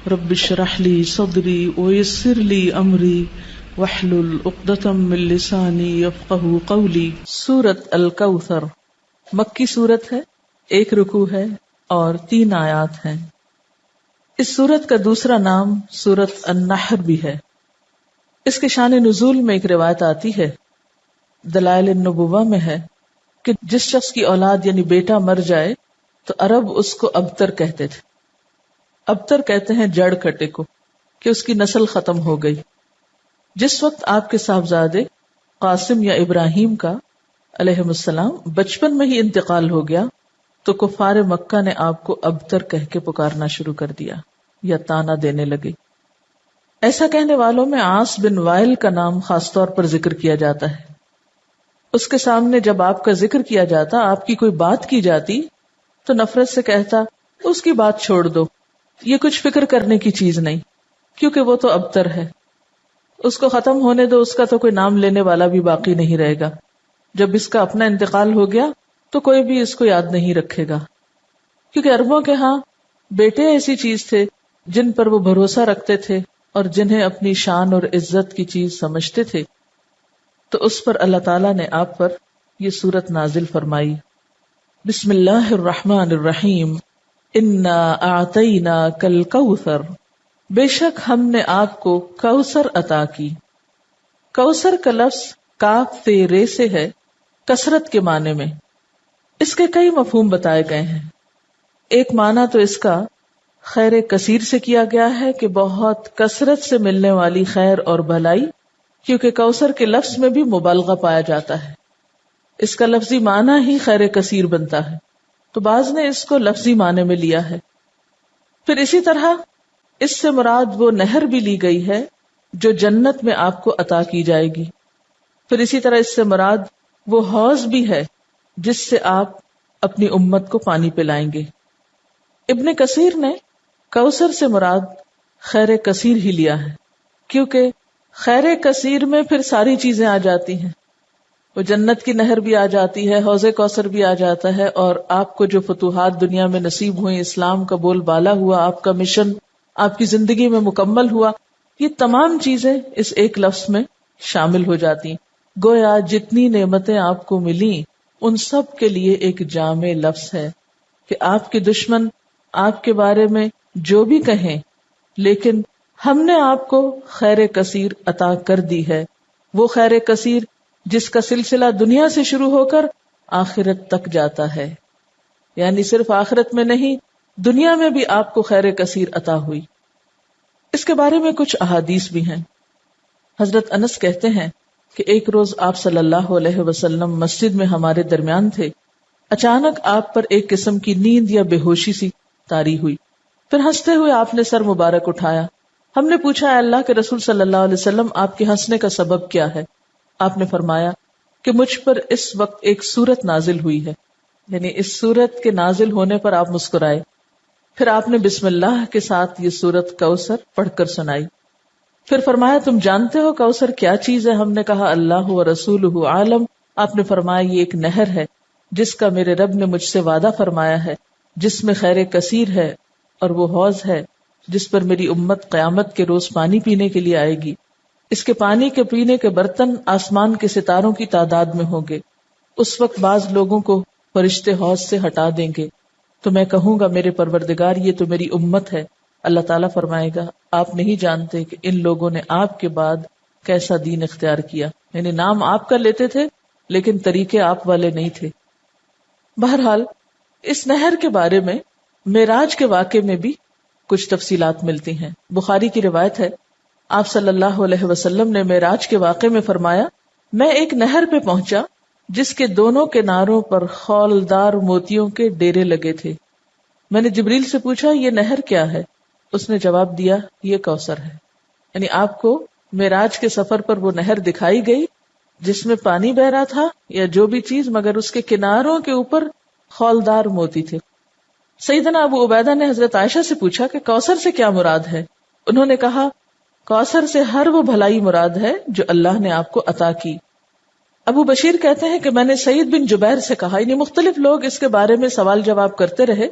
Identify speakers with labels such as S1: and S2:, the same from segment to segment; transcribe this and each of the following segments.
S1: رب اشرح لی صدری ویسر لی امری واحلل عقدۃ من لسانی یفقہوا قولی۔ سورۃ الکوثر مکی سورت ہے، 1 رکوع ہے اور 3 آیات ہیں۔ اس سورت کا دوسرا نام سورۃ النحر بھی ہے۔ اس کے شان نزول میں ایک روایت آتی ہے، دلائل النبوہ میں ہے کہ جس شخص کی اولاد یعنی بیٹا مر جائے تو عرب اس کو ابتر کہتے تھے۔ ابتر کہتے ہیں جڑ کٹے کو، کہ اس کی نسل ختم ہو گئی۔ جس وقت آپ کے صاحبزادے قاسم یا ابراہیم کا علیہ السلام بچپن میں ہی انتقال ہو گیا تو کفار مکہ نے آپ کو ابتر کہہ کے پکارنا شروع کر دیا یا طعنہ دینے لگے۔ ایسا کہنے والوں میں عاص بن وائل کا نام خاص طور پر ذکر کیا جاتا ہے۔ اس کے سامنے جب آپ کا ذکر کیا جاتا، آپ کی کوئی بات کی جاتی تو نفرت سے کہتا اس کی بات چھوڑ دو، یہ کچھ فکر کرنے کی چیز نہیں، کیونکہ وہ تو ابتر ہے، اس کو ختم ہونے دو، اس کا تو کوئی نام لینے والا بھی باقی نہیں رہے گا۔ جب اس کا اپنا انتقال ہو گیا تو کوئی بھی اس کو یاد نہیں رکھے گا، کیونکہ عربوں کے ہاں بیٹے ایسی چیز تھے جن پر وہ بھروسہ رکھتے تھے اور جنہیں اپنی شان اور عزت کی چیز سمجھتے تھے۔ تو اس پر اللہ تعالیٰ نے آپ پر یہ سورت نازل فرمائی۔ بسم اللہ الرحمن الرحیم، انا اعطیناک الکوثر، بے شک ہم نے آپ کو کوثر عطا کی۔ کوثر کا لفظ کاف تے رے سے ہے، کثرت کے معنی میں۔ اس کے کئی مفہوم بتائے گئے ہیں۔ ایک معنی تو اس کا خیر کثیر سے کیا گیا ہے کہ بہت کثرت سے ملنے والی خیر اور بھلائی، کیونکہ کوثر کے لفظ میں بھی مبالغہ پایا جاتا ہے، اس کا لفظی معنی ہی خیر کثیر بنتا ہے، تو بعض نے اس کو لفظی معنی میں لیا ہے۔ پھر اسی طرح اس سے مراد وہ نہر بھی لی گئی ہے جو جنت میں آپ کو عطا کی جائے گی۔ پھر اسی طرح اس سے مراد وہ حوض بھی ہے جس سے آپ اپنی امت کو پانی پلائیں گے۔ ابن کثیر نے کوثر سے مراد خیر کثیر ہی لیا ہے، کیونکہ خیر کثیر میں پھر ساری چیزیں آ جاتی ہیں، وہ جنت کی نہر بھی آ جاتی ہے، حوض کوثر بھی آ جاتا ہے، اور آپ کو جو فتوحات دنیا میں نصیب ہوئی، اسلام کا بول بالا ہوا، آپ کا مشن آپ کی زندگی میں مکمل ہوا، یہ تمام چیزیں اس ایک لفظ میں شامل ہو جاتی ہیں۔ گویا جتنی نعمتیں آپ کو ملیں ان سب کے لیے ایک جامع لفظ ہے کہ آپ کے دشمن آپ کے بارے میں جو بھی کہیں، لیکن ہم نے آپ کو خیر کثیر عطا کر دی ہے، وہ خیر کثیر جس کا سلسلہ دنیا سے شروع ہو کر آخرت تک جاتا ہے، یعنی صرف آخرت میں نہیں، دنیا میں بھی آپ کو خیر کثیر عطا ہوئی۔ اس کے بارے میں کچھ احادیث بھی ہیں۔ حضرت انس کہتے ہیں کہ ایک روز آپ صلی اللہ علیہ وسلم مسجد میں ہمارے درمیان تھے، اچانک آپ پر ایک قسم کی نیند یا بے ہوشی سی طاری ہوئی، پھر ہنستے ہوئے آپ نے سر مبارک اٹھایا۔ ہم نے پوچھا، اے اللہ کے رسول صلی اللہ علیہ وسلم، آپ کے ہنسنے کا سبب کیا ہے؟ آپ نے فرمایا کہ مجھ پر اس وقت ایک سورت نازل ہوئی ہے، یعنی اس سورت کے نازل ہونے پر آپ مسکرائے۔ پھر آپ نے بسم اللہ کے ساتھ یہ سورت کوثر پڑھ کر سنائی۔ پھر فرمایا، تم جانتے ہو کوثر کیا چیز ہے؟ ہم نے کہا اللہ و رسولہ عالم۔ آپ نے فرمایا یہ ایک نہر ہے جس کا میرے رب نے مجھ سے وعدہ فرمایا ہے، جس میں خیر کثیر ہے، اور وہ حوض ہے جس پر میری امت قیامت کے روز پانی پینے کے لیے آئے گی۔ اس کے پانی کے پینے کے برتن آسمان کے ستاروں کی تعداد میں ہوں گے۔ اس وقت بعض لوگوں کو فرشتے حوض سے ہٹا دیں گے تو میں کہوں گا میرے پروردگار یہ تو میری امت ہے۔ اللہ تعالیٰ فرمائے گا آپ نہیں جانتے کہ ان لوگوں نے آپ کے بعد کیسا دین اختیار کیا، یعنی نام آپ کا لیتے تھے لیکن طریقے آپ والے نہیں تھے۔ بہرحال اس نہر کے بارے میں معراج کے واقعے میں بھی کچھ تفصیلات ملتی ہیں۔ بخاری کی روایت ہے، آپ صلی اللہ علیہ وسلم نے معراج کے واقعے میں فرمایا، میں ایک نہر پہ پہنچا جس کے دونوں کناروں پر خولدار موتیوں کے ڈیرے لگے تھے۔ میں نے جبریل سے پوچھا یہ نہر کیا ہے؟ اس نے جواب دیا یہ کوثر ہے۔ یعنی آپ کو معراج کے سفر پر وہ نہر دکھائی گئی جس میں پانی بہ رہا تھا یا جو بھی چیز، مگر اس کے کناروں کے اوپر خولدار موتی تھے۔ سیدنا ابو عبیدہ نے حضرت عائشہ سے پوچھا کہ کوثر سے کیا مراد ہے؟ انہوں نے کہا کوثر سے ہر وہ بھلائی مراد ہے جو اللہ نے آپ کو عطا کی۔ ابو بشیر کہتے ہیں کہ میں نے سعید بن جبیر سے کہا، یعنی مختلف لوگ اس کے بارے میں سوال جواب کرتے رہے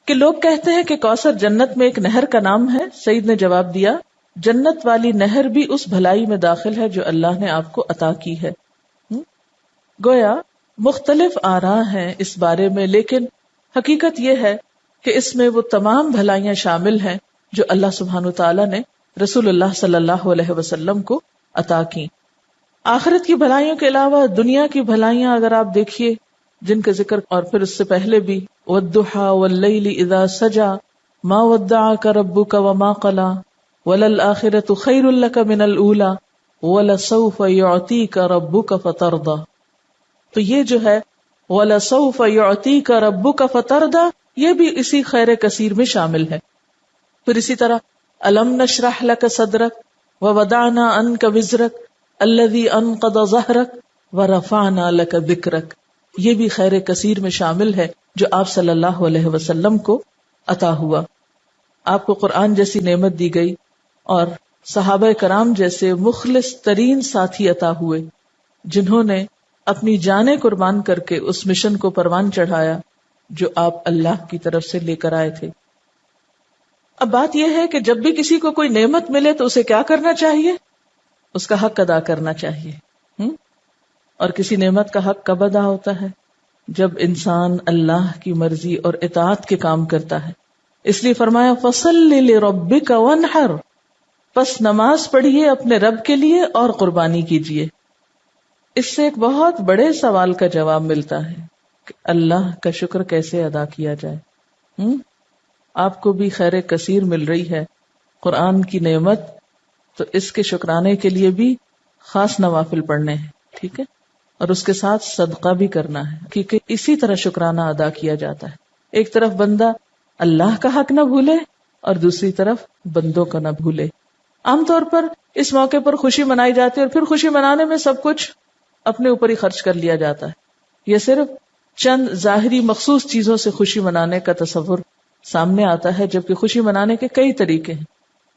S1: کہ لوگ کہتے ہیں کہ کوثر جنت میں ایک نہر کا نام ہے. سعید نے جواب دیا جنت والی نہر بھی اس بھلائی میں داخل ہے جو اللہ نے آپ کو عطا کی ہے. گویا مختلف آراء ہیں اس بارے میں، لیکن حقیقت یہ ہے کہ اس میں وہ تمام بھلائیاں شامل ہیں جو اللہ سبحانہ وتعالی نے رسول اللہ صلی اللہ علیہ وسلم کو عطا کی. آخرت کی بھلائیوں کے علاوہ دنیا کی بھلائیاں اگر آپ دیکھیے جن کا ذکر اور پھر اس سے پہلے بھی وَالضُّحَىٰ وَاللَّيْلِ إِذَا سَجَىٰ مَا وَدَّعَكَ رَبُّكَ وَمَا قَلَىٰ وَلَلْآخِرَةُ خَيْرٌ لَكَ مِنَ الْأُولَىٰ وَلَسَوْفَ يُعْطِيكَ رَبُّكَ فَتَرْضَىٰ. تو یہ جو ہے وَلَسَوْفَ يُعْطِيكَ رَبُّكَ فَتَرْضَىٰ یہ بھی اسی خیر کثیر میں شامل ہے. پھر اسی طرح أَلَمْ نَشْرَحْ لَكَ صَدْرَكَ وَوَضَعْنَا عَنْكَ وِزْرَكَ الَّذِي أَنقَضَ ظَهْرَكَ وَرَفَعْنَا لَكَ ذِكْرَكَ یہ بھی خیر کثیر میں شامل ہے جو آپ صلی اللہ علیہ وسلم کو عطا ہوا. آپ کو قرآن جیسی نعمت دی گئی اور صحابہ کرام جیسے مخلص ترین ساتھی عطا ہوئے جنہوں نے اپنی جانیں قربان کر کے اس مشن کو پروان چڑھایا جو آپ اللہ کی طرف سے لے کر آئے تھے. اب بات یہ ہے کہ جب بھی کسی کو کوئی نعمت ملے تو اسے کیا کرنا چاہیے؟ اس کا حق ادا کرنا چاہیے. اور کسی نعمت کا حق کب ادا ہوتا ہے؟ جب انسان اللہ کی مرضی اور اطاعت کے کام کرتا ہے. اس لیے فرمایا فَصَلِّ لِرَبِّكَ وَانْحَرْ پس نماز پڑھیے اپنے رب کے لیے اور قربانی کیجیے. اس سے ایک بہت بڑے سوال کا جواب ملتا ہے کہ اللہ کا شکر کیسے ادا کیا جائے. آپ کو بھی خیر کثیر مل رہی ہے قرآن کی نعمت، تو اس کے شکرانے کے لیے بھی خاص نوافل پڑھنے ہیں، ٹھیک ہے، اور اس کے ساتھ صدقہ بھی کرنا ہے کیونکہ اسی طرح شکرانہ ادا کیا جاتا ہے. ایک طرف بندہ اللہ کا حق نہ بھولے اور دوسری طرف بندوں کا نہ بھولے. عام طور پر اس موقع پر خوشی منائی جاتی ہے اور پھر خوشی منانے میں سب کچھ اپنے اوپر ہی خرچ کر لیا جاتا ہے. یہ صرف چند ظاہری مخصوص چیزوں سے خوشی منانے کا تصور سامنے آتا ہے، جبکہ خوشی منانے کے کئی طریقے ہیں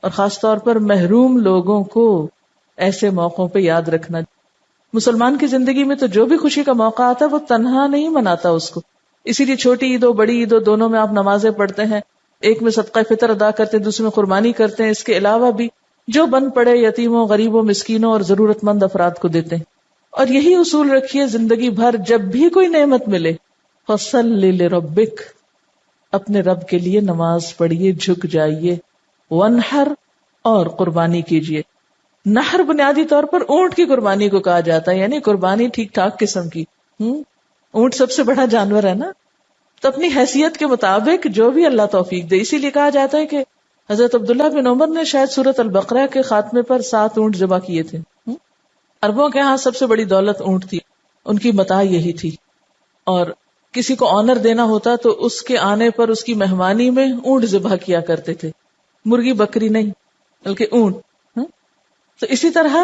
S1: اور خاص طور پر محروم لوگوں کو ایسے موقعوں پہ یاد رکھنا. مسلمان کی زندگی میں تو جو بھی خوشی کا موقع آتا ہے وہ تنہا نہیں مناتا اس کو. اسی لیے چھوٹی عید ہو بڑی عید ہو دونوں میں آپ نمازیں پڑھتے ہیں، ایک میں صدقہ فطر ادا کرتے ہیں، دوسرے میں قربانی کرتے ہیں. اس کے علاوہ بھی جو بن پڑے یتیموں، غریبوں، مسکینوں اور ضرورت مند افراد کو دیتے ہیں. اور یہی اصول رکھیے زندگی بھر، جب بھی کوئی نعمت ملے فَصَلِّ لِرَبِّكَ اپنے رب کے لیے نماز پڑھیے، جھک جائیے، وَانْحَرْ اور قربانی کیجیے. نحر بنیادی طور پر اونٹ کی قربانی کو کہا جاتا ہے، یعنی قربانی ٹھیک ٹھاک قسم کی. اونٹ سب سے بڑا جانور ہے نا، تو اپنی حیثیت کے مطابق جو بھی اللہ توفیق دے. اسی لیے کہا جاتا ہے کہ حضرت عبداللہ بن عمر نے شاید سورۃ البقرہ کے خاتمے پر 7 اونٹ ذبح کیے تھے. عربوں کے ہاں سب سے بڑی دولت اونٹ تھی، ان کی متاع یہی تھی. اور کسی کو آنر دینا ہوتا تو اس کے آنے پر اس کی مہمانی میں اونٹ ذبح کیا کرتے تھے، مرغی بکری نہیں بلکہ اونٹ. تو اسی طرح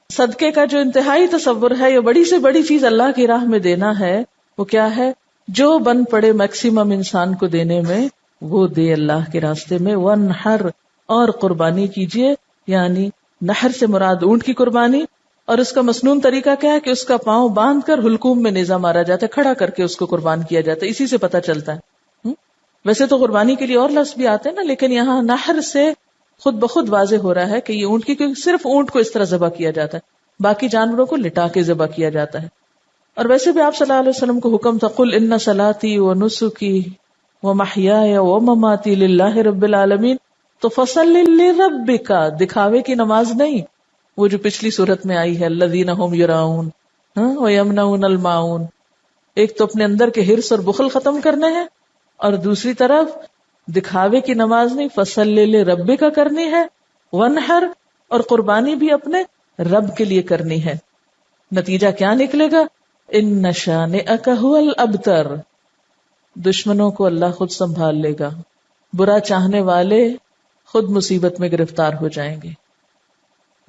S1: صدقے کا جو انتہائی تصور ہے، یہ بڑی سے بڑی چیز اللہ کی راہ میں دینا ہے، وہ کیا ہے؟ جو بن پڑے میکسیمم انسان کو دینے میں وہ دے اللہ کے راستے میں. وَانْحَرْ اور قربانی کیجیے، یعنی نحر سے مراد اونٹ کی قربانی. اور اس کا مسنون طریقہ کیا ہے کہ اس کا پاؤں باندھ کر حلقوم میں نیزہ مارا جاتا ہے، کھڑا کر کے اس کو قربان کیا جاتا ہے. اسی سے پتہ چلتا ہے. ویسے تو قربانی کے لیے اور لفظ بھی آتے ہیں نا، لیکن یہاں نحر سے خود بخود واضح ہو رہا ہے کہ یہ اونٹ کی، کیونکہ صرف اونٹ کو اس طرح ذبح کیا جاتا ہے، باقی جانوروں کو لٹا کے ذبح کیا جاتا ہے. اور ویسے بھی آپ صلی اللہ علیہ وسلم کو حکم تھا قل ان صلاتي ونسكي ومحياي ومماتي لله رب العالمین. تو فصل لربك دکھاوے کی نماز نہیں، وہ جو پچھلی صورت میں آئی ہے الذين هم يراؤون ويمنعون الماعون. ایک تو اپنے اندر کے حرص اور بخل ختم کرنے ہیں، اور دوسری طرف دکھاوے کی نماز نہیں، فصل لربک کرنی ہے، ونحر اور قربانی بھی اپنے رب کے لیے کرنی ہے. نتیجہ کیا نکلے گا؟ ان شانئک ھو الابتر، دشمنوں کو اللہ خود سنبھال لے گا، برا چاہنے والے خود مصیبت میں گرفتار ہو جائیں گے.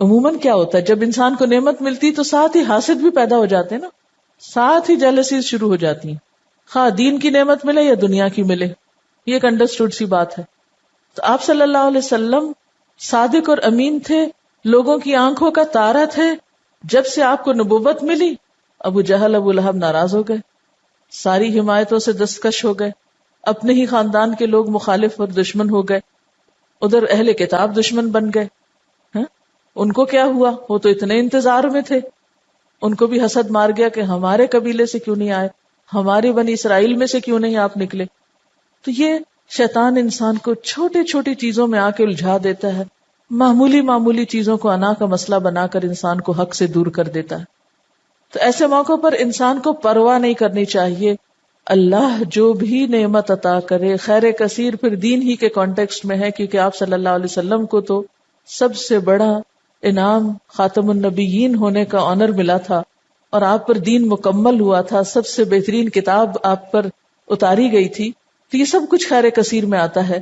S1: عموماً کیا ہوتا ہے جب انسان کو نعمت ملتی تو ساتھ ہی حاسد بھی پیدا ہو جاتے ہیں نا، ساتھ ہی جیلسیز شروع ہو جاتی ہیں، خواہ دین کی نعمت ملے یا دنیا کی ملے. یہ ایک انڈرسٹوڈ سی بات ہے. تو آپ صلی اللہ علیہ وسلم صادق اور امین تھے، لوگوں کی آنکھوں کا تارا تھے. جب سے آپ کو نبوت ملی ابو جہل ابو لہب ناراض ہو گئے، ساری حمایتوں سے دستکش ہو گئے. اپنے ہی خاندان کے لوگ مخالف اور دشمن ہو گئے، ادھر اہل کتاب دشمن بن گئے. ہاں؟ ان کو کیا ہوا؟ وہ تو اتنے انتظار میں تھے، ان کو بھی حسد مار گیا کہ ہمارے قبیلے سے کیوں نہیں آئے، ہماری بنی اسرائیل میں سے کیوں نہیں آپ نکلے. تو یہ شیطان انسان کو چھوٹی چھوٹی چیزوں میں آ کے الجھا دیتا ہے، معمولی معمولی چیزوں کو انا کا مسئلہ بنا کر انسان کو حق سے دور کر دیتا ہے. تو ایسے موقعوں پر انسان کو پرواہ نہیں کرنی چاہیے. اللہ جو بھی نعمت عطا کرے، خیر کثیر پھر دین ہی کے کانٹیکسٹ میں ہے، کیونکہ آپ صلی اللہ علیہ وسلم کو تو سب سے بڑا انعام خاتم النبیین ہونے کا آنر ملا تھا، اور آپ پر دین مکمل ہوا تھا، سب سے بہترین کتاب آپ پر اتاری گئی تھی. تو یہ سب کچھ خیر کثیر میں آتا ہے.